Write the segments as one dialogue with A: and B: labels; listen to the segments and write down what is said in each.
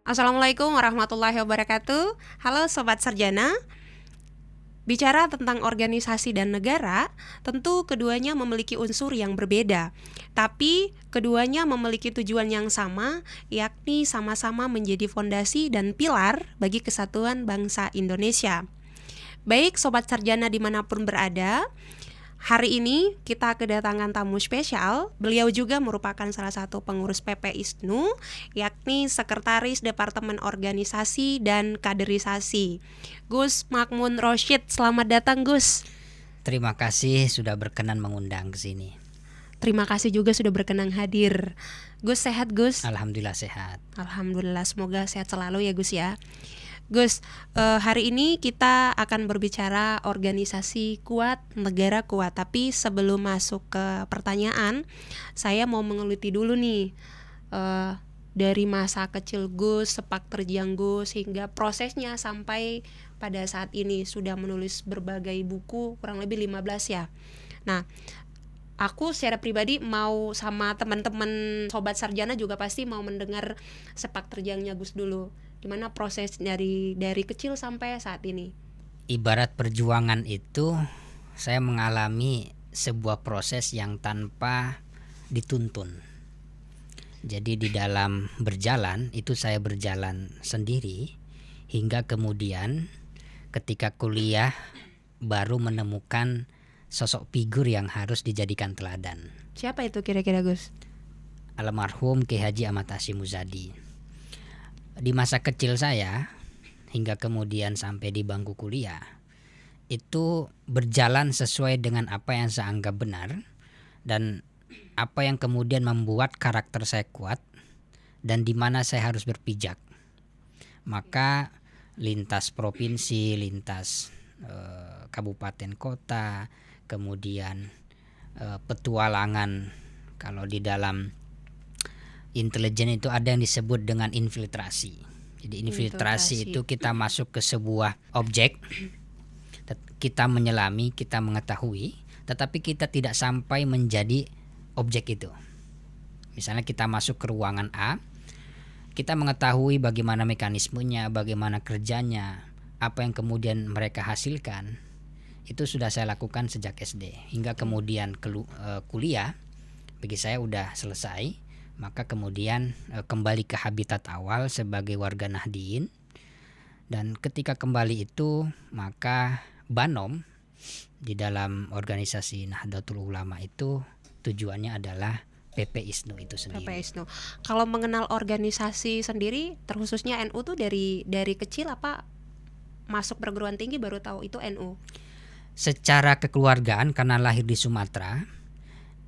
A: Assalamualaikum warahmatullahi wabarakatuh. Halo Sobat Sarjana. Bicara tentang organisasi dan negara, tentu keduanya memiliki unsur yang berbeda. Tapi keduanya memiliki tujuan yang sama, yakni sama-sama menjadi fondasi dan pilar bagi kesatuan bangsa Indonesia. Baik Sobat Sarjana dimanapun berada, hari ini kita kedatangan tamu spesial. Beliau juga merupakan salah satu pengurus PP ISNU, yakni Sekretaris Departemen Organisasi dan Kaderisasi, Gus Makmun Rosyid. Selamat datang Gus.
B: Terima kasih sudah berkenan mengundang ke sini.
A: Terima kasih juga sudah berkenan hadir. Gus sehat Gus?
B: Alhamdulillah sehat.
A: Alhamdulillah, semoga sehat selalu ya Gus ya. Gus, hari ini kita akan berbicara organisasi kuat, negara kuat. Tapi sebelum masuk ke pertanyaan, saya mau mengeluti dulu nih, dari masa kecil Gus, sepak terjang Gus, hingga prosesnya sampai pada saat ini sudah menulis berbagai buku, kurang lebih 15 ya. Nah, aku secara pribadi mau sama teman-teman Sobat Sarjana juga pasti mau mendengar sepak terjangnya Gus dulu. Gimana proses dari kecil sampai saat ini?
B: Ibarat perjuangan itu, saya mengalami sebuah proses yang tanpa dituntun. Jadi di dalam berjalan itu saya berjalan sendiri hingga kemudian ketika kuliah baru menemukan sosok figur yang harus dijadikan teladan.
A: Siapa itu kira-kira Gus?
B: Almarhum Ki Haji Ahmad Hasyim Muzadi. Di masa kecil saya hingga kemudian sampai di bangku kuliah itu berjalan sesuai dengan apa yang saya anggap benar dan apa yang kemudian membuat karakter saya kuat dan di mana saya harus berpijak. Maka lintas provinsi, lintas kabupaten kota, kemudian petualangan, kalau di dalam intelijen itu ada yang disebut dengan infiltrasi. Jadi infiltrasi itu kita masuk ke sebuah objek, kita menyelami, kita mengetahui, tetapi kita tidak sampai menjadi objek itu. Misalnya kita masuk ke ruangan A, kita mengetahui bagaimana mekanismenya, bagaimana kerjanya, apa yang kemudian mereka hasilkan. Itu sudah saya lakukan sejak SD hingga kemudian kuliah bagi saya udah selesai. Maka kemudian kembali ke habitat awal sebagai warga Nahdien. Dan ketika kembali itu maka Banom di dalam organisasi Nahdlatul Ulama itu tujuannya adalah PP ISNU itu sendiri.
A: PP ISNU. Kalau mengenal organisasi sendiri, terkhususnya NU tuh dari kecil apa masuk perguruan tinggi baru tahu itu NU?
B: Secara kekeluargaan karena lahir di Sumatera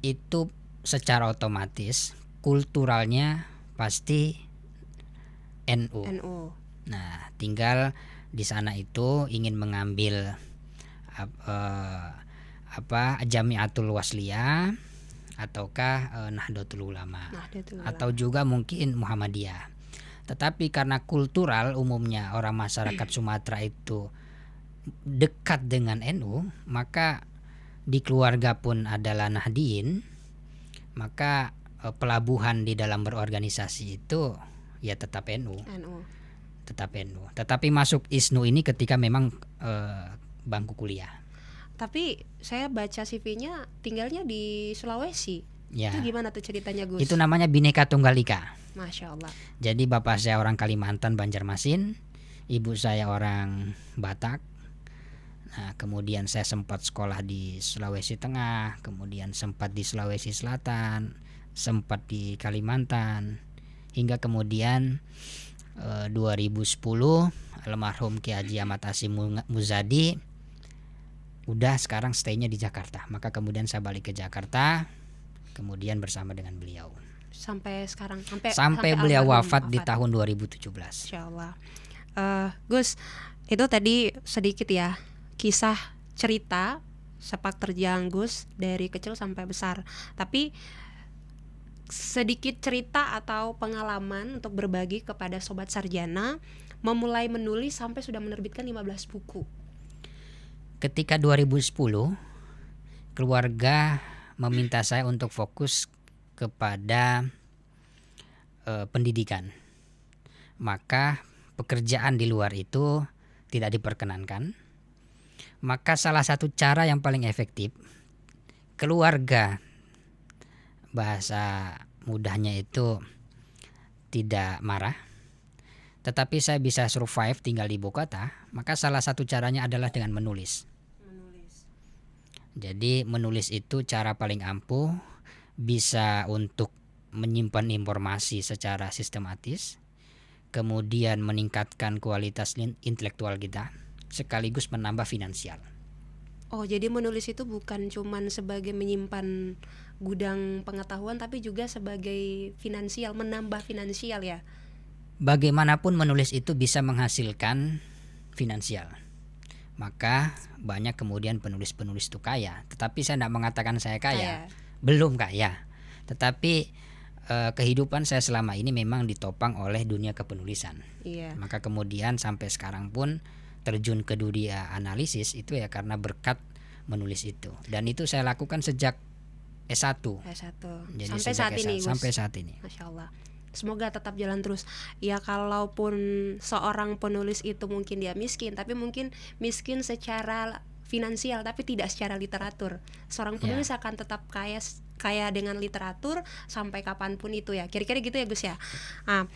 B: itu secara otomatis kulturalnya pasti NU. Nah, tinggal di sana itu ingin mengambil Jamiatul Wasliyah ataukah Nahdlatul Ulama atau juga mungkin Muhammadiyah. Tetapi karena kultural umumnya orang masyarakat Sumatera itu dekat dengan NU, maka di keluarga pun adalah Nahdien, maka pelabuhan di dalam berorganisasi itu ya tetap NU. Tetap NU. Tetapi masuk ISNU ini ketika memang bangku kuliah.
A: Tapi saya baca CV-nya tinggalnya di Sulawesi.
B: Ya.
A: Itu gimana tuh ceritanya Gus?
B: Itu namanya Bhinneka Tunggal Ika.
A: Masya Allah.
B: Jadi bapak saya orang Kalimantan Banjarmasin, ibu saya orang Batak. Nah, kemudian saya sempat sekolah di Sulawesi Tengah, kemudian sempat di Sulawesi Selatan, sempat di Kalimantan, hingga kemudian 2010 almarhum Ki Haji Ahmad Hasyim Muzadi udah sekarang stay-nya di Jakarta. Maka kemudian saya balik ke Jakarta, kemudian bersama dengan beliau
A: sampai sekarang,
B: sampai beliau wafat di tahun 2017.
A: Insyaallah. Gus, itu tadi sedikit ya kisah cerita sepak terjang Gus dari kecil sampai besar. Tapi sedikit cerita atau pengalaman untuk berbagi kepada Sobat Sarjana memulai menulis sampai sudah menerbitkan 15 buku.
B: Ketika 2010 keluarga meminta saya untuk fokus kepada pendidikan. maka pekerjaan di luar itu tidak diperkenankan. Maka salah satu cara yang paling efektif, keluarga, bahasa mudahnya itu tidak marah, tetapi saya bisa survive tinggal di ibu kota, maka salah satu caranya adalah dengan menulis. Jadi menulis itu cara paling ampuh, bisa untuk menyimpan informasi secara sistematis, kemudian meningkatkan kualitas intelektual kita, sekaligus menambah finansial.
A: Oh, jadi menulis itu bukan cuman sebagai menyimpan gudang pengetahuan, tapi juga sebagai finansial, menambah finansial ya.
B: Bagaimanapun menulis itu bisa menghasilkan finansial. Maka banyak kemudian penulis-penulis itu kaya. Tetapi saya tidak mengatakan saya kaya. Belum kaya. Tetapi kehidupan saya selama ini memang ditopang oleh dunia kepenulisan.
A: Iya.
B: Maka kemudian sampai sekarang pun terjun ke dunia analisis itu ya karena berkat menulis itu. Dan itu saya lakukan sejak S1. Jadi
A: Sampai saat
B: S1,
A: ini, Gus.
B: sampai saat ini.
A: Masya Allah. Semoga tetap jalan terus. Ya kalaupun seorang penulis itu mungkin dia miskin, tapi mungkin miskin secara finansial tapi tidak secara literatur. Seorang penulis akan tetap kaya dengan literatur sampai kapanpun itu ya. Kira-kira gitu ya Gus ya. Nah,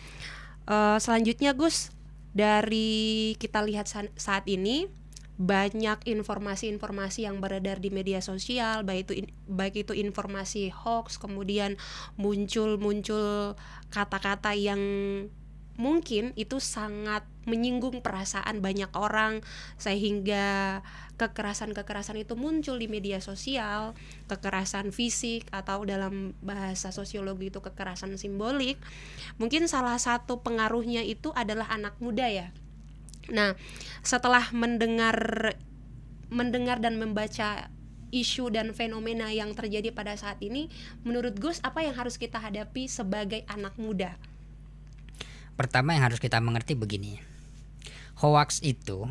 A: selanjutnya Gus, dari kita lihat saat ini banyak informasi-informasi yang beredar di media sosial, baik itu informasi hoax, kemudian muncul kata-kata yang mungkin itu sangat menyinggung perasaan banyak orang, sehingga kekerasan itu muncul di media sosial, kekerasan fisik atau dalam bahasa sosiologi itu kekerasan simbolik. Mungkin salah satu pengaruhnya itu adalah anak muda ya. Nah, setelah mendengar dan membaca isu dan fenomena yang terjadi pada saat ini, menurut Gus, apa yang harus kita hadapi sebagai anak muda?
B: Pertama yang harus kita mengerti begini, hoax itu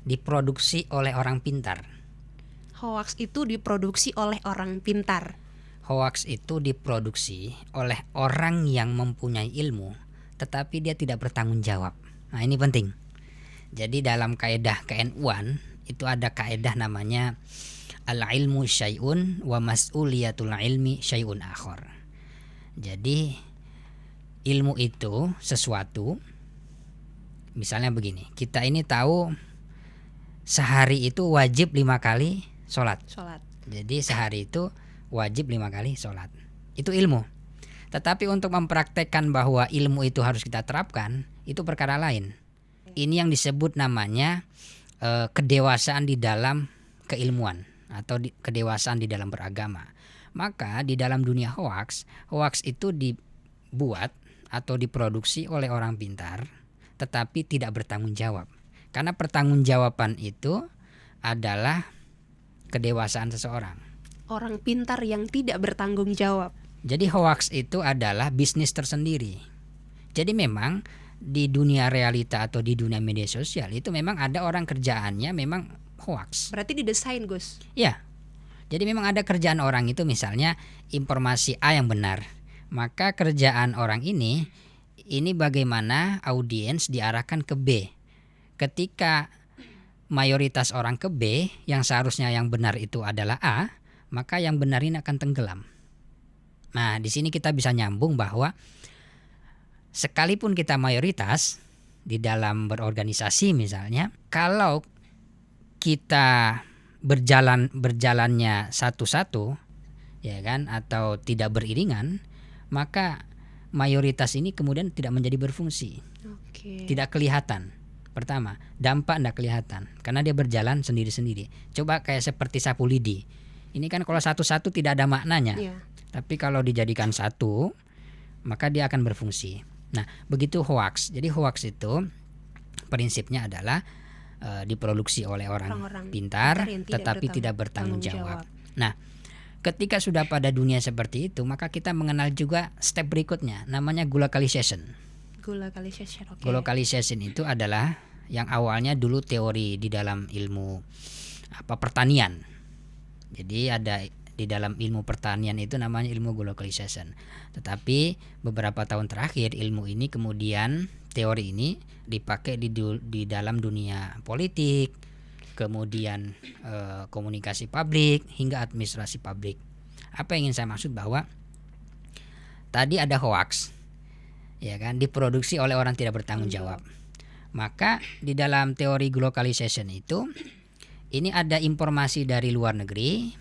B: diproduksi oleh orang pintar.
A: Hoax itu diproduksi oleh orang pintar.
B: Hoax itu diproduksi oleh orang yang mempunyai ilmu, tetapi dia tidak bertanggung jawab. Nah, ini penting. Jadi dalam kaedah KNU-an itu ada kaedah namanya al-ilmu syai'un wa mas'uliyatul ilmi syai'un akhar. Jadi ilmu itu sesuatu, misalnya begini, kita ini tahu sehari itu wajib 5 kali sholat. Jadi sehari itu wajib 5 kali sholat. Itu ilmu. Tetapi untuk mempraktekkan bahwa ilmu itu harus kita terapkan, itu perkara lain. Ini yang disebut namanya kedewasaan di dalam keilmuan atau kedewasaan di dalam beragama. Maka di dalam dunia hoax itu dibuat atau diproduksi oleh orang pintar, tetapi tidak bertanggung jawab. Karena pertanggungjawaban itu adalah kedewasaan seseorang.
A: Orang pintar yang tidak bertanggung jawab.
B: Jadi hoax itu adalah bisnis tersendiri. Jadi memang di dunia realita atau di dunia media sosial itu memang ada orang kerjaannya memang hoax.
A: Berarti didesain, Gus?
B: Ya. Jadi memang ada kerjaan orang itu, misalnya informasi A yang benar. Maka kerjaan orang ini bagaimana audiens diarahkan ke B. Ketika mayoritas orang ke B, yang seharusnya yang benar itu adalah A, maka yang benar ini akan tenggelam. Nah, di sini kita bisa nyambung bahwa sekalipun kita mayoritas di dalam berorganisasi misalnya, kalau kita berjalannya satu-satu, ya kan, atau tidak beriringan, maka mayoritas ini kemudian tidak menjadi berfungsi. Tidak kelihatan. Pertama, dampak tidak kelihatan karena dia berjalan sendiri-sendiri. Coba kayak seperti sapu lidi. Ini kan kalau satu-satu tidak ada maknanya. Tapi kalau dijadikan satu, maka dia akan berfungsi. Nah, begitu hoax. Jadi hoax itu prinsipnya adalah diproduksi oleh orang pintar tetapi tidak bertanggung jawab. Nah, ketika sudah pada dunia seperti itu, maka kita mengenal juga step berikutnya, namanya globalization. Globalization itu adalah yang awalnya dulu teori di dalam ilmu pertanian. Jadi ada di dalam ilmu pertanian itu namanya ilmu globalization. Tetapi beberapa tahun terakhir ilmu ini kemudian teori ini dipakai di dalam dunia politik, kemudian komunikasi publik hingga administrasi publik. Apa yang ingin saya maksud bahwa tadi ada hoax, ya kan, diproduksi oleh orang tidak bertanggung jawab. Maka di dalam teori globalization itu, ini ada informasi dari luar negeri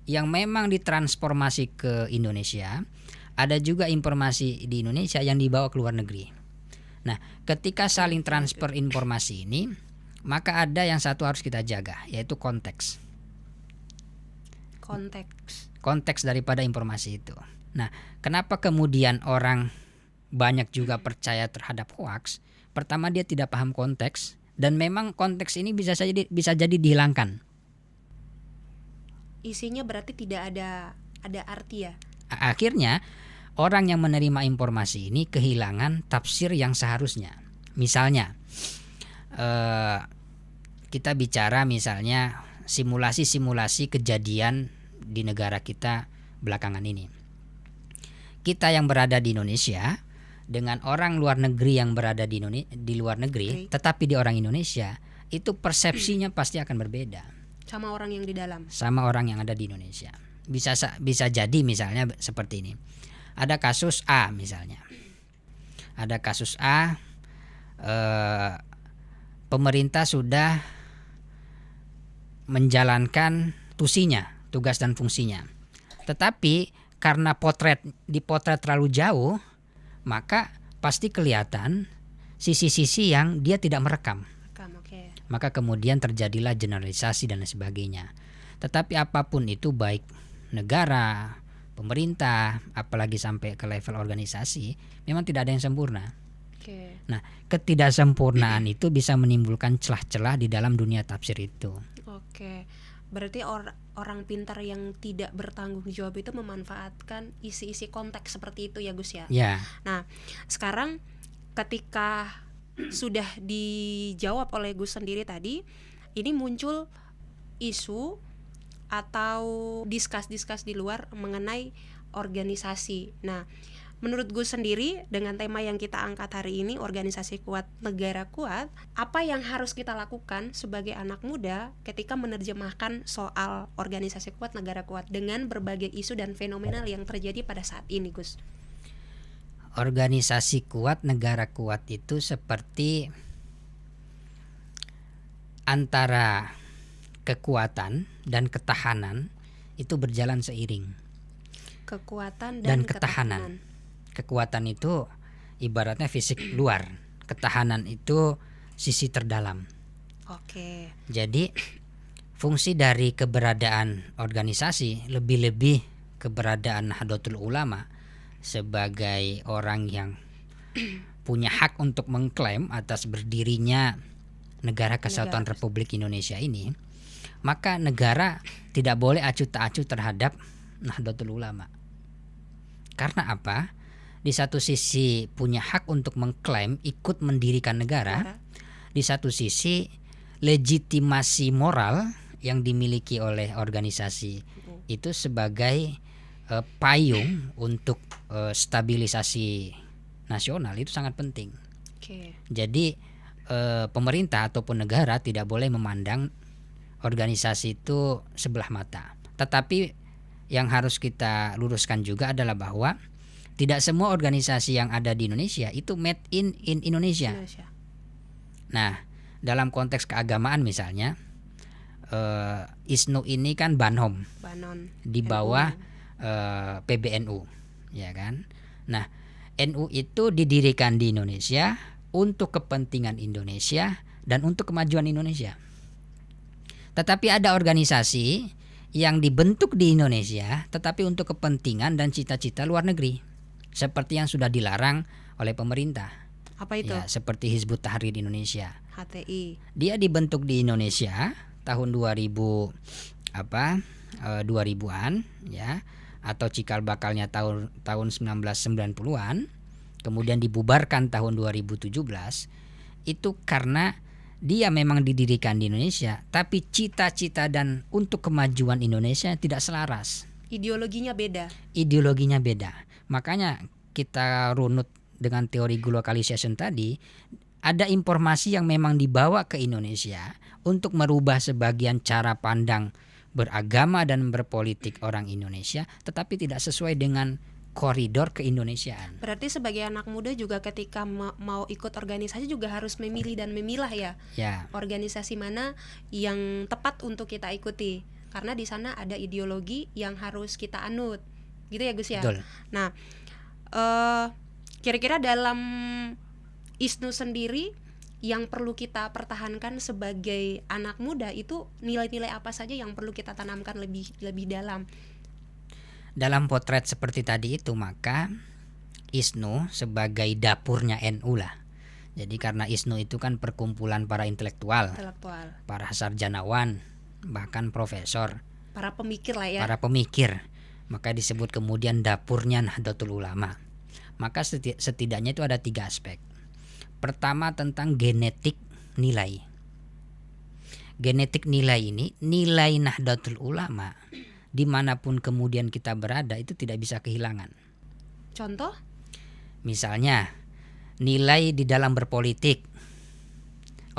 B: yang memang ditransformasi ke Indonesia. Ada juga informasi di Indonesia yang dibawa ke luar negeri. Nah, ketika saling transfer informasi ini, maka ada yang satu harus kita jaga, yaitu konteks. Konteks daripada informasi itu. Nah, kenapa kemudian orang banyak juga percaya terhadap hoax? Pertama, dia tidak paham konteks, dan memang konteks ini bisa jadi dihilangkan.
A: Isinya berarti tidak ada arti ya.
B: Akhirnya orang yang menerima informasi ini kehilangan tafsir yang seharusnya. Misalnya kita bicara misalnya simulasi kejadian di negara kita belakangan ini. Kita yang berada di Indonesia dengan orang luar negeri yang berada di luar negeri, tetapi di orang Indonesia, itu persepsinya pasti akan berbeda.
A: Sama orang yang di dalam.
B: Sama orang yang ada di Indonesia. Bisa jadi misalnya seperti ini. Ada kasus A misalnya. Ada kasus A, pemerintah sudah menjalankan tugas dan fungsinya. Tetapi karena dipotret terlalu jauh, maka pasti kelihatan sisi-sisi yang dia tidak merekam. Maka kemudian terjadilah generalisasi dan sebagainya. Tetapi apapun itu, baik negara, pemerintah, apalagi sampai ke level organisasi, memang tidak ada yang sempurna. Nah, ketidaksempurnaan itu bisa menimbulkan celah-celah di dalam dunia tafsir itu.
A: Berarti orang pintar yang tidak bertanggung jawab itu memanfaatkan isi-isi konteks seperti itu ya Gus ya. Nah, sekarang ketika sudah dijawab oleh Gus sendiri tadi, ini muncul isu atau diskus di luar mengenai organisasi. Nah, menurut Gus sendiri dengan tema yang kita angkat hari ini, organisasi kuat, negara kuat, apa yang harus kita lakukan sebagai anak muda ketika menerjemahkan soal organisasi kuat, negara kuat dengan berbagai isu dan fenomenal yang terjadi pada saat ini, Gus?
B: Organisasi kuat, negara kuat itu seperti antara kekuatan dan ketahanan itu berjalan seiring.
A: Kekuatan dan ketahanan.
B: Kekuatan itu ibaratnya fisik luar, ketahanan itu sisi terdalam. Jadi fungsi dari keberadaan organisasi, lebih-lebih keberadaan Nahdlatul Ulama sebagai orang yang punya hak untuk mengklaim atas berdirinya Negara Kesatuan Republik Indonesia ini, maka negara tidak boleh acuh tak acuh terhadap Nahdlatul Ulama. Karena apa? Di satu sisi punya hak untuk mengklaim ikut mendirikan negara, di satu sisi legitimasi moral yang dimiliki oleh organisasi itu sebagai payung untuk stabilisasi nasional itu sangat penting. Jadi pemerintah ataupun negara tidak boleh memandang organisasi itu sebelah mata. Tetapi yang harus kita luruskan juga adalah bahwa tidak semua organisasi yang ada di Indonesia itu made in Indonesia. Nah, dalam konteks keagamaan misalnya, ISNU ini kan Banon di bawah PBNU, ya kan? Nah, NU itu didirikan di Indonesia untuk kepentingan Indonesia dan untuk kemajuan Indonesia. Tetapi ada organisasi yang dibentuk di Indonesia tetapi untuk kepentingan dan cita-cita luar negeri, seperti yang sudah dilarang oleh pemerintah.
A: Apa itu?
B: Ya, seperti Hizbut Tahrir Indonesia.
A: HTI.
B: Dia dibentuk di Indonesia tahun 2000-an ya, atau cikal bakalnya tahun 1990-an, kemudian dibubarkan tahun 2017. Itu karena dia memang didirikan di Indonesia, tapi cita-cita dan untuk kemajuan Indonesia tidak selaras.
A: Ideologinya beda.
B: Makanya kita runut dengan teori globalization tadi, ada informasi yang memang dibawa ke Indonesia untuk merubah sebagian cara pandang beragama dan berpolitik orang Indonesia, tetapi tidak sesuai dengan koridor keindonesiaan.
A: Berarti sebagai anak muda juga ketika mau ikut organisasi juga harus memilih dan memilah ya.
B: Ya,
A: Organisasi mana yang tepat untuk kita ikuti. Karena di sana ada ideologi yang harus kita anut. Gitu ya Gus ya.
B: betul.
A: Nah, kira-kira dalam ISNU sendiri yang perlu kita pertahankan sebagai anak muda itu nilai-nilai apa saja yang perlu kita tanamkan lebih dalam?
B: Dalam potret seperti tadi itu, maka ISNU sebagai dapurnya NU lah. Jadi karena ISNU itu kan perkumpulan para intelektual, para sarjanawan, bahkan profesor,
A: para pemikir lah ya.
B: para pemikir, maka disebut kemudian dapurnya Nahdlatul Ulama. Maka setidaknya itu ada 3 aspek. Pertama tentang genetik nilai. Genetik nilai ini, nilai Nahdlatul Ulama dimanapun kemudian kita berada itu tidak bisa kehilangan.
A: Contoh?
B: Misalnya nilai di dalam berpolitik.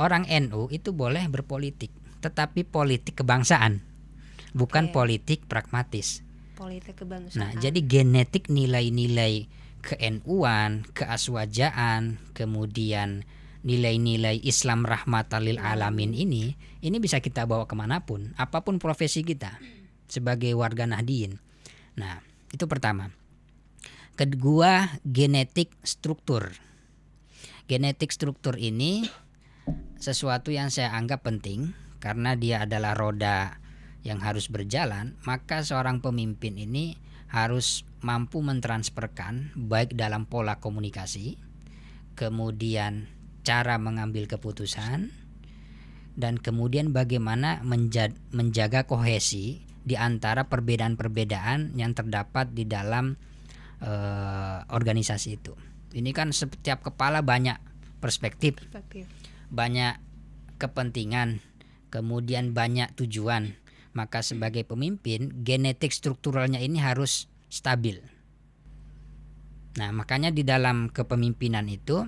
B: Orang NU itu boleh berpolitik, tetapi politik kebangsaan, bukan politik pragmatis.
A: Politik kebangsaan.
B: Nah, jadi genetik nilai-nilai ke-NU-an, keaswajaan, kemudian nilai-nilai Islam rahmatan lil alamin ini bisa kita bawa kemanapun, apapun profesi kita sebagai warga Nahdien. Nah, itu pertama. Kedua, genetik struktur. Genetik struktur ini sesuatu yang saya anggap penting karena dia adalah roda yang harus berjalan, maka seorang pemimpin ini harus mampu mentransferkan baik dalam pola komunikasi, kemudian cara mengambil keputusan, dan kemudian bagaimana menjaga kohesi di antara perbedaan-perbedaan yang terdapat di dalam organisasi itu. Ini kan setiap kepala banyak perspektif, banyak kepentingan, kemudian banyak tujuan. Maka sebagai pemimpin, genetik strukturalnya ini harus stabil. Nah, makanya di dalam kepemimpinan itu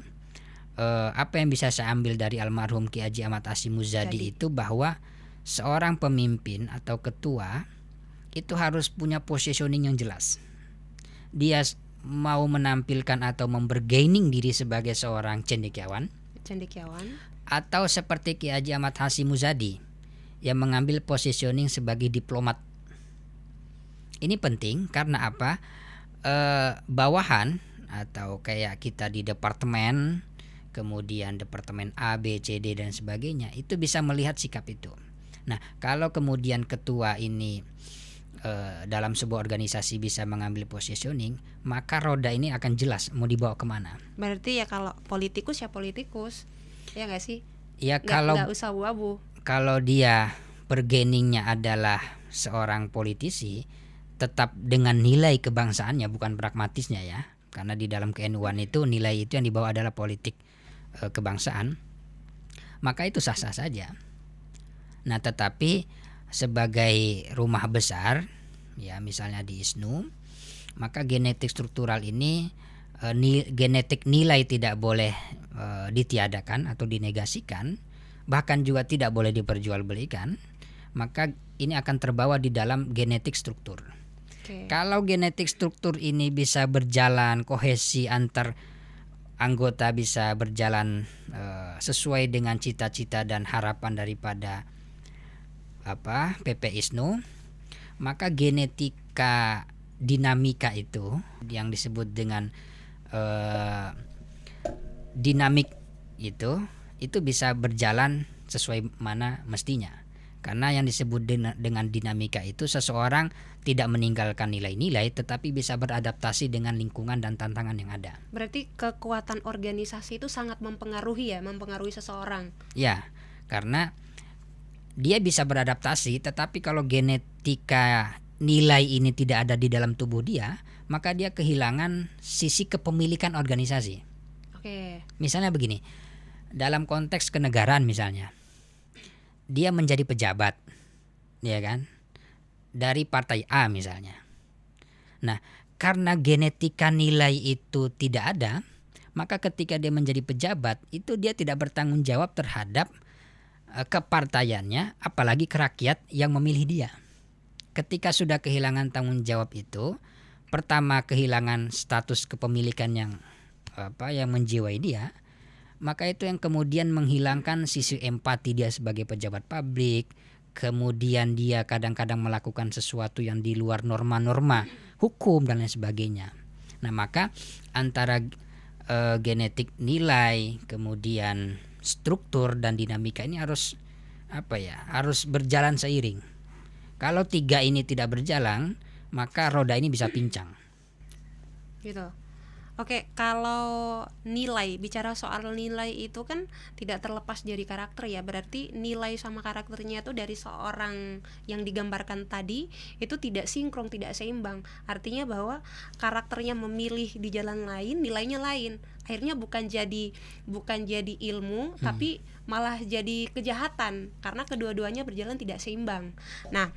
B: apa yang bisa saya ambil dari almarhum Ki Haji Ahmad Hasyim Muzadi itu bahwa seorang pemimpin atau ketua itu harus punya positioning yang jelas. Dia mau menampilkan atau membergaining diri sebagai seorang cendekiawan, atau seperti Ki Haji Ahmad Hasyim Muzadi yang mengambil positioning sebagai diplomat. Ini penting karena apa? Bawahan atau kayak kita di departemen, kemudian departemen A, B, C, D dan sebagainya itu bisa melihat sikap itu. Nah, kalau kemudian ketua ini dalam sebuah organisasi bisa mengambil positioning, maka roda ini akan jelas mau dibawa kemana.
A: Berarti ya kalau politikus ya politikus, ya nggak sih?
B: Ya nggak
A: usah abu-abu.
B: Kalau dia bergainingnya adalah seorang politisi, tetap dengan nilai kebangsaannya bukan pragmatisnya ya, karena di dalam ke-NU-an itu nilai itu yang dibawa adalah politik kebangsaan, maka itu sah-sah saja. Nah, tetapi sebagai rumah besar ya misalnya di ISNU, maka genetik struktural ini genetik nilai tidak boleh ditiadakan atau dinegasikan, bahkan juga tidak boleh diperjualbelikan. Maka ini akan terbawa di dalam genetik struktur. Kalau genetik struktur ini bisa berjalan, kohesi antar anggota bisa berjalan sesuai dengan cita-cita dan harapan daripada PP ISNU, maka genetika dinamika itu yang disebut dengan dinamik itu bisa berjalan sesuai mana mestinya. Karena yang disebut dengan dinamika itu seseorang tidak meninggalkan nilai-nilai tetapi bisa beradaptasi dengan lingkungan dan tantangan yang ada.
A: Berarti kekuatan organisasi itu sangat mempengaruhi seseorang.
B: Ya, karena dia bisa beradaptasi, tetapi kalau genetika nilai ini tidak ada di dalam tubuh dia, maka dia kehilangan sisi kepemilikan organisasi. Misalnya begini, dalam konteks kenegaraan misalnya, dia menjadi pejabat, ya kan, dari partai A misalnya. Nah, karena genetika nilai itu tidak ada, maka ketika dia menjadi pejabat itu dia tidak bertanggung jawab terhadap kepartaiannya, apalagi ke rakyat yang memilih dia. Ketika sudah kehilangan tanggung jawab itu, pertama kehilangan status kepemilikan yang menjiwai dia, maka itu yang kemudian menghilangkan sisi empati dia sebagai pejabat publik. Kemudian dia kadang-kadang melakukan sesuatu yang di luar norma-norma hukum dan lain sebagainya. Nah, maka antara genetik nilai, kemudian struktur dan dinamika ini harus berjalan seiring. Kalau tiga ini tidak berjalan, maka roda ini bisa pincang.
A: Gitu. Oke, kalau bicara soal nilai itu kan tidak terlepas dari karakter ya. Berarti nilai sama karakternya itu dari seorang yang digambarkan tadi itu tidak sinkron, tidak seimbang. Artinya bahwa karakternya memilih di jalan lain, nilainya lain. Akhirnya bukan jadi ilmu, tapi malah jadi kejahatan karena kedua-duanya berjalan tidak seimbang. Nah,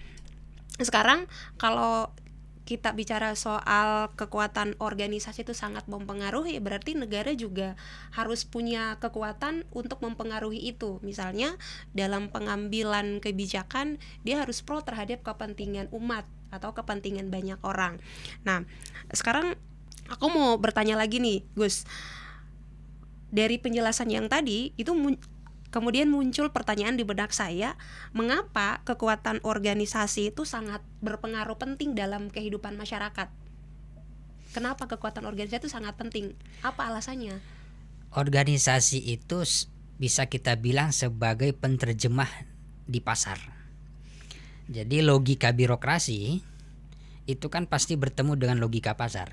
A: sekarang kalau kita bicara soal kekuatan organisasi itu sangat mempengaruhi, berarti negara juga harus punya kekuatan untuk mempengaruhi itu. Misalnya dalam pengambilan kebijakan dia harus pro terhadap kepentingan umat atau kepentingan banyak orang. Nah, sekarang aku mau bertanya lagi nih, Gus. Dari penjelasan yang tadi itu kemudian muncul pertanyaan di benak saya, mengapa kekuatan organisasi itu sangat berpengaruh penting dalam kehidupan masyarakat? Kenapa kekuatan organisasi itu sangat penting? Apa alasannya?
B: Organisasi itu bisa kita bilang sebagai penerjemah di pasar. Jadi logika birokrasi itu kan pasti bertemu dengan logika pasar.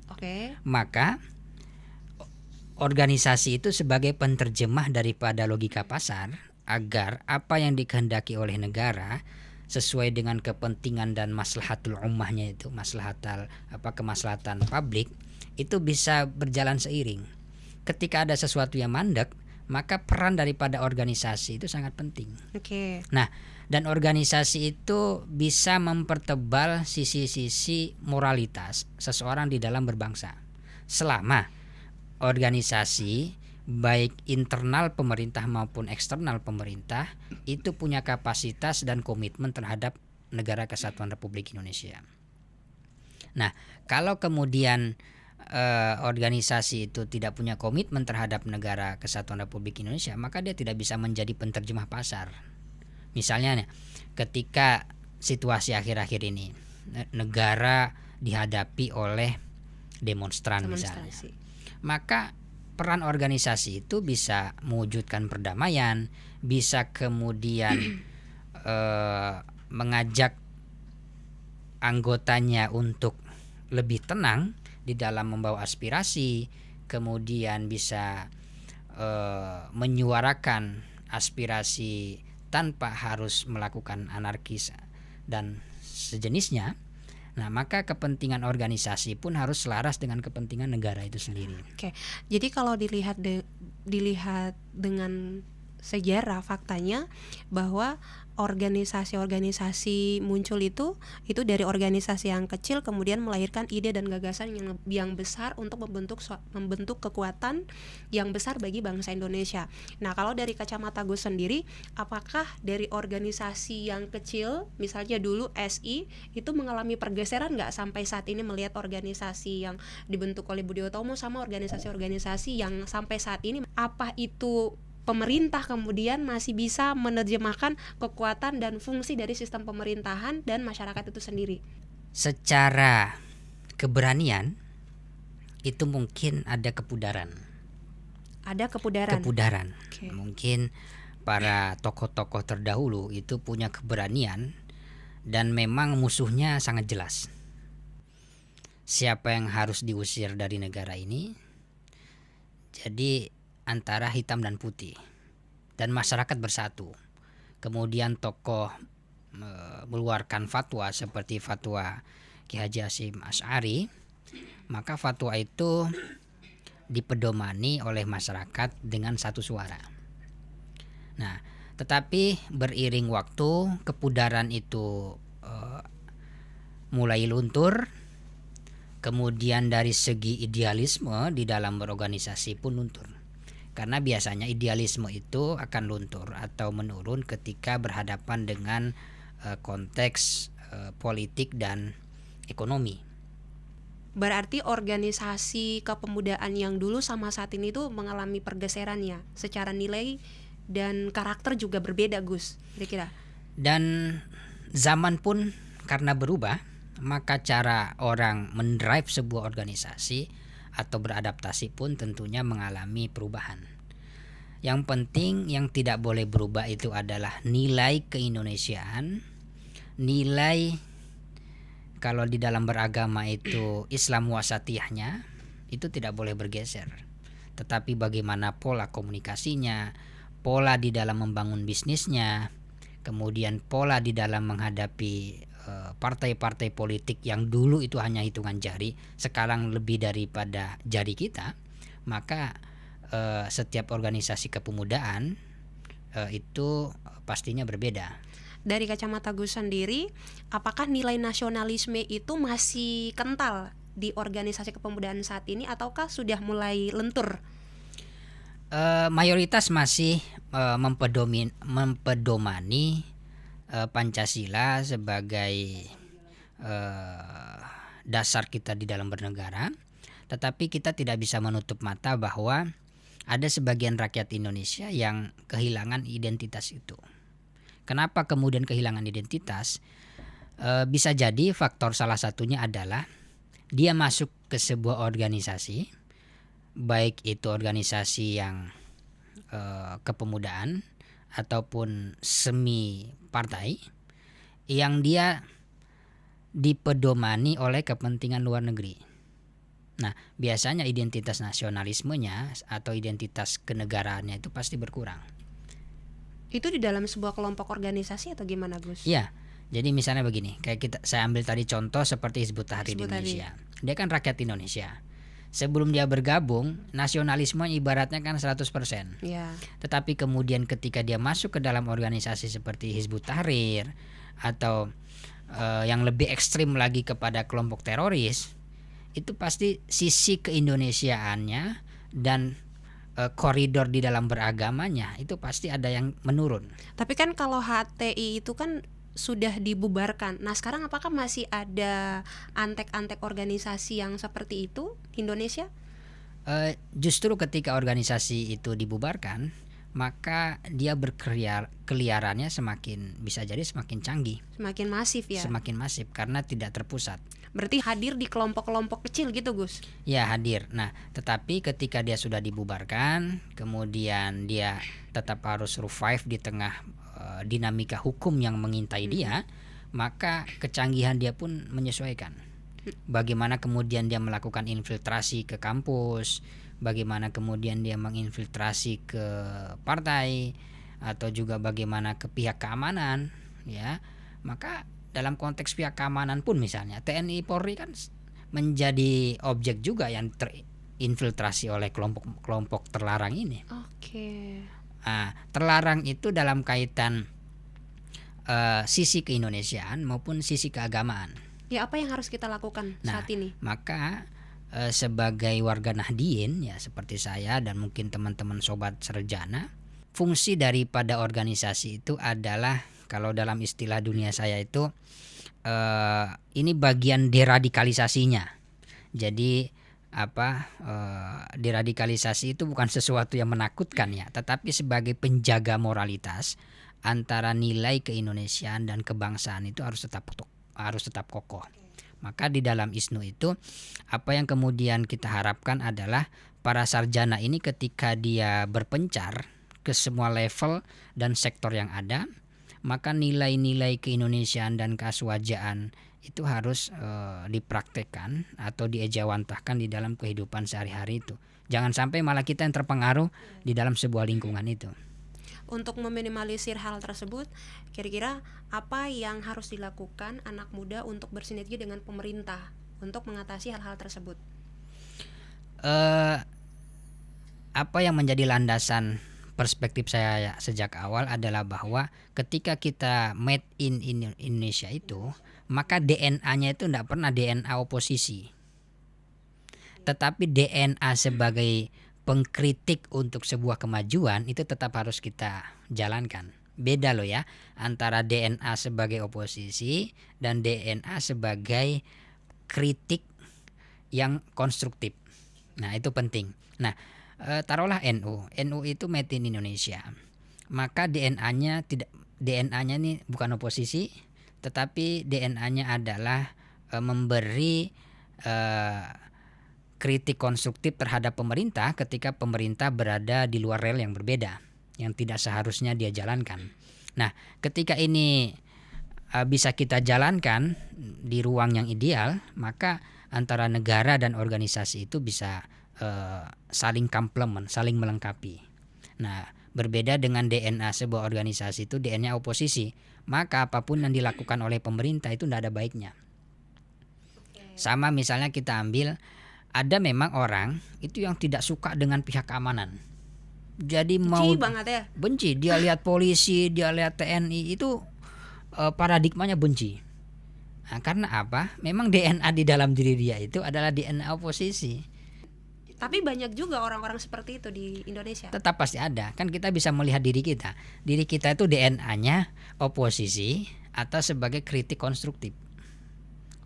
A: Oke.
B: Maka organisasi itu sebagai penerjemah daripada logika pasar agar apa yang dikehendaki oleh negara sesuai dengan kepentingan dan maslahatul ummahnya, itu kemaslahatan publik, itu bisa berjalan seiring. Ketika ada sesuatu yang mandek, maka peran daripada organisasi itu sangat penting.
A: Oke.
B: Nah, dan organisasi itu bisa mempertebal sisi-sisi moralitas seseorang di dalam berbangsa. Selama organisasi baik internal pemerintah maupun eksternal pemerintah itu punya kapasitas dan komitmen terhadap negara kesatuan Republik Indonesia. Nah, kalau kemudian organisasi itu tidak punya komitmen terhadap negara kesatuan Republik Indonesia, maka dia tidak bisa menjadi penerjemah pasar. Misalnya ketika situasi akhir-akhir ini negara dihadapi oleh demonstran. Misalnya, maka peran organisasi itu bisa mewujudkan perdamaian, bisa kemudian mengajak anggotanya untuk lebih tenang di dalam membawa aspirasi, kemudian bisa menyuarakan aspirasi tanpa harus melakukan anarkis dan sejenisnya. Nah, maka kepentingan organisasi pun harus selaras dengan kepentingan negara itu sendiri.
A: Oke. Jadi kalau dilihat dengan sejarah, faktanya bahwa organisasi-organisasi muncul itu dari organisasi yang kecil kemudian melahirkan ide dan gagasan yang besar untuk membentuk kekuatan yang besar bagi bangsa Indonesia. Nah, kalau dari kacamata Gus sendiri, apakah dari organisasi yang kecil, misalnya dulu SI, itu mengalami pergeseran nggak sampai saat ini melihat organisasi yang dibentuk oleh Budi Utomo sama organisasi-organisasi yang sampai saat ini, apa itu pemerintah kemudian masih bisa menerjemahkan kekuatan dan fungsi dari sistem pemerintahan dan masyarakat itu sendiri?
B: Secara keberanian itu mungkin ada kepudaran.
A: Okay.
B: Mungkin para tokoh-tokoh terdahulu itu punya keberanian dan memang musuhnya sangat jelas. Siapa yang harus diusir dari negara ini? Jadi antara hitam dan putih, dan masyarakat bersatu. Kemudian tokoh mengeluarkan fatwa seperti fatwa Ki Haji Hasyim Asy'ari, maka fatwa itu dipedomani oleh masyarakat dengan satu suara. Nah, tetapi beriring waktu kepudaran itu mulai luntur, Kemudian dari segi idealisme di dalam berorganisasi pun luntur. Karena biasanya idealisme itu akan luntur atau menurun ketika berhadapan dengan konteks politik dan ekonomi.
A: Berarti organisasi kepemudaan yang dulu sama saat ini tuh mengalami pergeseran ya, secara nilai dan karakter juga berbeda, Gus, kira-kira.
B: Dan zaman pun karena berubah, maka cara orang mendrive sebuah organisasi atau beradaptasi pun tentunya mengalami perubahan. Yang penting yang tidak boleh berubah itu adalah nilai keindonesiaan, nilai kalau di dalam beragama itu Islam wasatiyahnya itu tidak boleh bergeser. Tetapi bagaimana pola komunikasinya, pola di dalam membangun bisnisnya, kemudian pola di dalam menghadapi partai-partai politik yang dulu itu hanya hitungan jari, sekarang lebih daripada jari kita, maka setiap organisasi kepemudaan itu pastinya berbeda.
A: Dari kacamata Gus sendiri, apakah nilai nasionalisme itu masih kental di organisasi kepemudaan saat ini ataukah sudah mulai lentur?
B: Mayoritas masih mempedomani Pancasila sebagai dasar kita di dalam bernegara, tetapi kita tidak bisa menutup mata bahwa ada sebagian rakyat Indonesia yang kehilangan identitas itu. Kenapa kemudian kehilangan identitas? Bisa jadi faktor salah satunya adalah dia masuk ke sebuah organisasi, baik itu organisasi yang kepemudaan ataupun semi partai, yang dia dipedomani oleh kepentingan luar negeri. Nah, biasanya identitas nasionalismenya atau identitas kenegaraannya itu pasti berkurang.
A: Itu di dalam sebuah kelompok organisasi atau gimana, Gus?
B: Iya. Jadi misalnya begini, kayak saya ambil tadi contoh seperti Hizbut Tahrir di
A: Hizbut
B: Indonesia. Dia kan rakyat Indonesia. Sebelum dia bergabung, nasionalisme ibaratnya kan 100%.
A: Ya.
B: Tetapi kemudian ketika dia masuk ke dalam organisasi seperti Hizbut Tahrir atau yang lebih ekstrim lagi kepada kelompok teroris, itu pasti sisi keindonesiaannya dan koridor di dalam beragamanya itu pasti ada yang menurun.
A: Tapi kan kalau HTI itu kan sudah dibubarkan. Nah, sekarang apakah masih ada antek-antek organisasi yang seperti itu di Indonesia?
B: Justru ketika organisasi itu dibubarkan, maka dia berkeliarannya semakin bisa jadi semakin canggih,
A: Semakin masif ya.
B: semakin masif karena tidak terpusat.
A: Berarti hadir di kelompok-kelompok kecil gitu, Gus.
B: Ya, hadir. Nah, tetapi ketika dia sudah dibubarkan, kemudian dia tetap harus survive di tengah dinamika hukum yang mengintai dia, maka kecanggihan dia pun menyesuaikan. Bagaimana kemudian dia melakukan infiltrasi ke kampus, bagaimana kemudian dia menginfiltrasi ke partai, atau juga bagaimana ke pihak keamanan, ya. Maka dalam konteks pihak keamanan pun misalnya TNI Polri kan menjadi objek juga yang terinfiltrasi oleh kelompok-kelompok terlarang ini.
A: Oke.
B: Nah, terlarang itu dalam kaitan sisi keindonesiaan maupun sisi keagamaan.
A: Ya, apa yang harus kita lakukan saat ini?
B: Maka sebagai warga Nahdien ya seperti saya dan mungkin teman-teman sobat Sarjana, fungsi daripada organisasi itu adalah kalau dalam istilah dunia saya itu ini bagian deradikalisasinya. Jadi deradikalisasi itu bukan sesuatu yang menakutkan ya, tetapi sebagai penjaga moralitas antara nilai keindonesiaan dan kebangsaan itu harus tetap kokoh. Maka di dalam ISNU itu apa yang kemudian kita harapkan adalah para sarjana ini ketika dia berpencar ke semua level dan sektor yang ada, maka nilai-nilai keindonesiaan dan keaswajaan itu harus dipraktekkan atau diejawantahkan di dalam kehidupan sehari-hari itu. Jangan sampai malah kita yang terpengaruh di dalam sebuah lingkungan itu.
A: Untuk meminimalisir hal tersebut, kira-kira apa yang harus dilakukan anak muda untuk bersinergi dengan pemerintah untuk mengatasi hal-hal tersebut?
B: Apa yang menjadi landasan perspektif saya sejak awal adalah bahwa ketika kita made in Indonesia itu, maka DNA-nya itu tidak pernah DNA oposisi. tetapi DNA sebagai pengkritik untuk sebuah kemajuan itu tetap harus kita jalankan. Beda loh ya antara DNA sebagai oposisi dan DNA sebagai kritik yang konstruktif. Nah, itu penting. Nah, taruhlah NU itu made in Indonesia. Maka DNA-nya ini bukan oposisi, tetapi DNA-nya adalah memberi kritik konstruktif terhadap pemerintah ketika pemerintah berada di luar rel yang berbeda, yang tidak seharusnya dia jalankan. Nah, ketika ini bisa kita jalankan di ruang yang ideal, maka antara negara dan organisasi itu bisa saling komplement, saling melengkapi. Nah, berbeda dengan DNA sebuah organisasi itu DNA oposisi, maka apapun yang dilakukan oleh pemerintah itu tidak ada baiknya. Sama misalnya kita ambil, ada memang orang itu yang tidak suka dengan pihak keamanan. Jadi
A: Benci banget ya.
B: benci, dia lihat polisi, dia lihat TNI itu paradigmanya benci. Nah, karena apa? Memang DNA di dalam diri dia itu adalah DNA oposisi.
A: Tapi banyak juga orang-orang seperti itu di Indonesia.
B: Tetap pasti ada. Kan kita bisa melihat diri kita. Diri kita itu DNA-nya oposisi atau sebagai kritik konstruktif.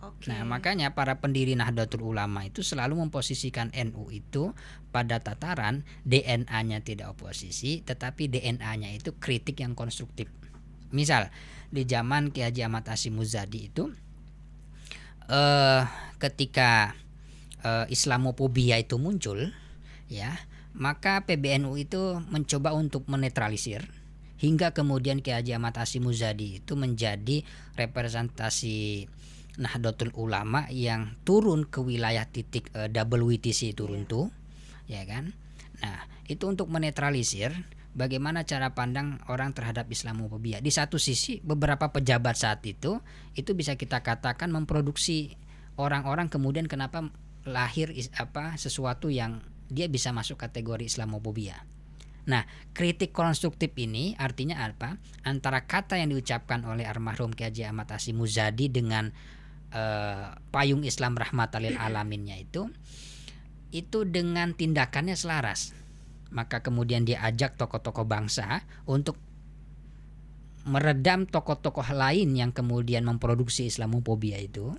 A: Oke.
B: Nah, makanya para pendiri Nahdlatul Ulama itu selalu memposisikan NU itu pada tataran DNA-nya tidak oposisi, tetapi DNA-nya itu kritik yang konstruktif. Misal di zaman Ki Haji Ahmad Hasyim Muzadi itu ketika Islamofobia itu muncul, ya, maka PBNU itu mencoba untuk menetralisir hingga kemudian Ki Haji Ahmad Hasyim Muzadi itu menjadi representasi Nahdlatul Ulama yang turun ke wilayah titik WTC turun tuh, ya kan? Nah, itu untuk menetralisir bagaimana cara pandang orang terhadap Islamofobia. Di satu sisi beberapa pejabat saat itu bisa kita katakan memproduksi orang-orang kemudian kenapa lahir sesuatu yang dia bisa masuk kategori Islamofobia. Nah, kritik konstruktif ini artinya apa? Antara kata yang diucapkan oleh almarhum Ki Haji Ahmad Hasyim Muzadi dengan payung Islam rahmatan lil alaminnya itu dengan tindakannya selaras. Maka kemudian dia ajak tokoh-tokoh bangsa untuk meredam tokoh-tokoh lain yang kemudian memproduksi Islamofobia itu.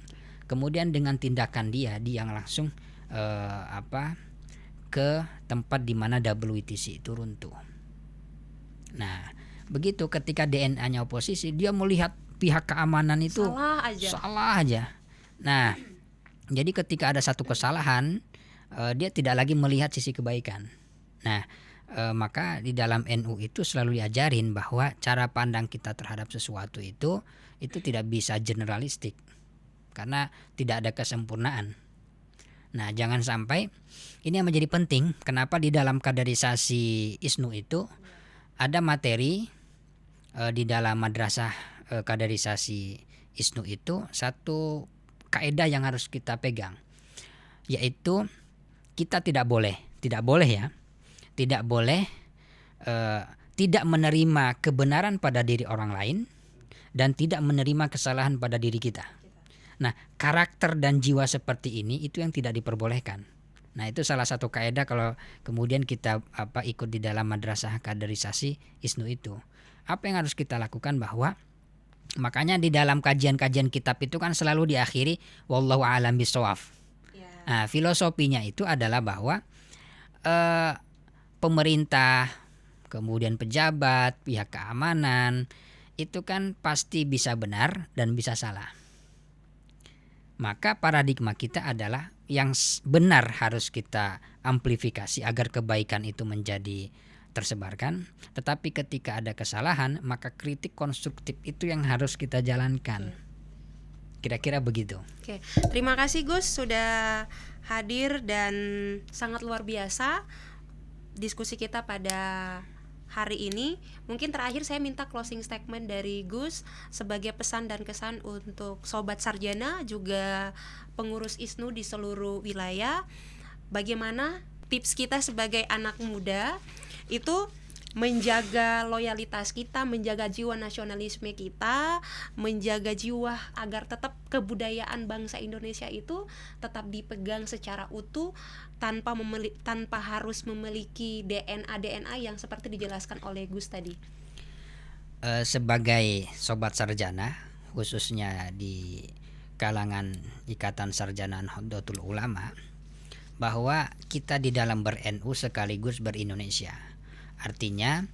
B: Kemudian dengan tindakan dia yang langsung ke tempat di mana WTC itu runtuh. Nah, begitu ketika DNA-nya oposisi, dia melihat pihak keamanan itu salah aja. Nah, jadi ketika ada satu kesalahan, dia tidak lagi melihat sisi kebaikan. Nah, maka di dalam NU itu selalu diajarin bahwa cara pandang kita terhadap sesuatu itu tidak bisa generalistik, karena tidak ada kesempurnaan. Nah, jangan sampai ini yang menjadi penting. Kenapa di dalam kaderisasi ISNU itu ada materi di dalam madrasah kaderisasi ISNU itu satu kaidah yang harus kita pegang, yaitu kita tidak boleh tidak menerima kebenaran pada diri orang lain dan tidak menerima kesalahan pada diri kita. Nah, karakter dan jiwa seperti ini itu yang tidak diperbolehkan. Nah, itu salah satu kaidah kalau kemudian kita ikut di dalam madrasah kaderisasi ISNU itu. Apa yang harus kita lakukan? Bahwa makanya di dalam kajian-kajian kitab itu kan selalu diakhiri wallahu a'lam bishawab. Nah, filosofinya itu adalah bahwa pemerintah, kemudian pejabat, pihak keamanan itu kan pasti bisa benar dan bisa salah. Maka paradigma kita adalah yang benar harus kita amplifikasi agar kebaikan itu menjadi tersebarkan, tetapi ketika ada kesalahan maka kritik konstruktif itu yang harus kita jalankan. Kira-kira begitu.
A: Oke, terima kasih Gus sudah hadir dan sangat luar biasa diskusi kita pada hari ini. Mungkin terakhir saya minta closing statement dari Gus sebagai pesan dan kesan untuk Sobat Sarjana juga pengurus ISNU di seluruh wilayah. Bagaimana tips kita sebagai anak muda itu menjaga loyalitas kita, menjaga jiwa nasionalisme kita, menjaga jiwa agar tetap kebudayaan bangsa Indonesia itu tetap dipegang secara utuh tanpa harus memiliki DNA yang seperti dijelaskan oleh Gus tadi.
B: Sebagai sobat sarjana, khususnya di kalangan Ikatan Sarjana Nahdlatul Ulama, bahwa kita di dalam ber-NU sekaligus ber-Indonesia. Artinya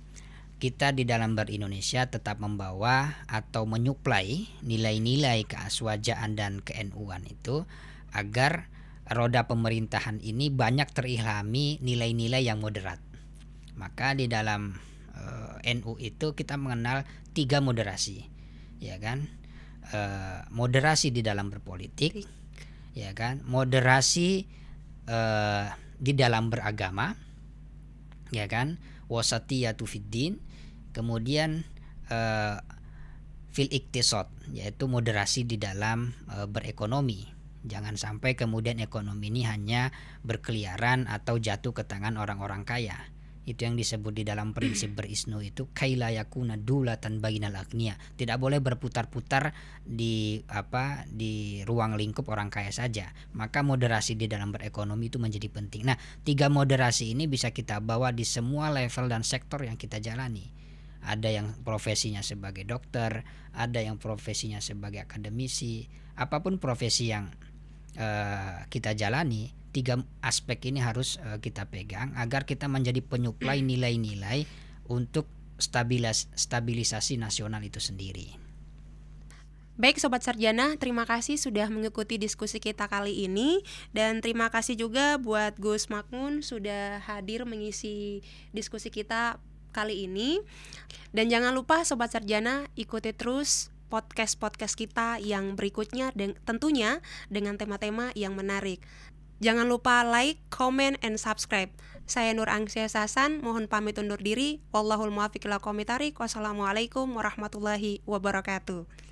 B: kita di dalam ber-Indonesia tetap membawa atau menyuplai nilai-nilai keaswajaan dan ke-NU-an itu agar roda pemerintahan ini banyak terilhami nilai-nilai yang moderat. Maka di dalam NU itu kita mengenal 3 moderasi, ya kan? Moderasi di dalam berpolitik, ya kan? Moderasi di dalam beragama, ya kan? Wasatiyatu fiddin. Kemudian fil iktisad, yaitu moderasi di dalam berekonomi. Jangan sampai kemudian ekonomi ini hanya berkeliaran atau jatuh ke tangan orang-orang kaya. Itu yang disebut di dalam prinsip berisnu itu kaila yakuna dulatan baginal agniya. Tidak boleh berputar-putar di ruang lingkup orang kaya saja. Maka moderasi di dalam berekonomi itu menjadi penting. Nah, 3 moderasi ini bisa kita bawa di semua level dan sektor yang kita jalani. Ada yang profesinya sebagai dokter, ada yang profesinya sebagai akademisi. Apapun profesi yang kita jalani, 3 aspek ini harus kita pegang agar kita menjadi penyuplai nilai-nilai untuk stabilisasi nasional itu sendiri.
A: Baik Sobat Sarjana, terima kasih sudah mengikuti diskusi kita kali ini. Dan terima kasih juga buat Gus Makmun sudah hadir mengisi diskusi kita kali ini. Dan jangan lupa Sobat Sarjana, ikuti terus podcast-podcast kita yang berikutnya tentunya dengan tema-tema yang menarik. Jangan lupa like, comment, and subscribe. Saya Nur Angsia Sasan, mohon pamit undur diri. Wallahul muwaffiq ila aqwamit thoriq. Wassalamualaikum warahmatullahi wabarakatuh.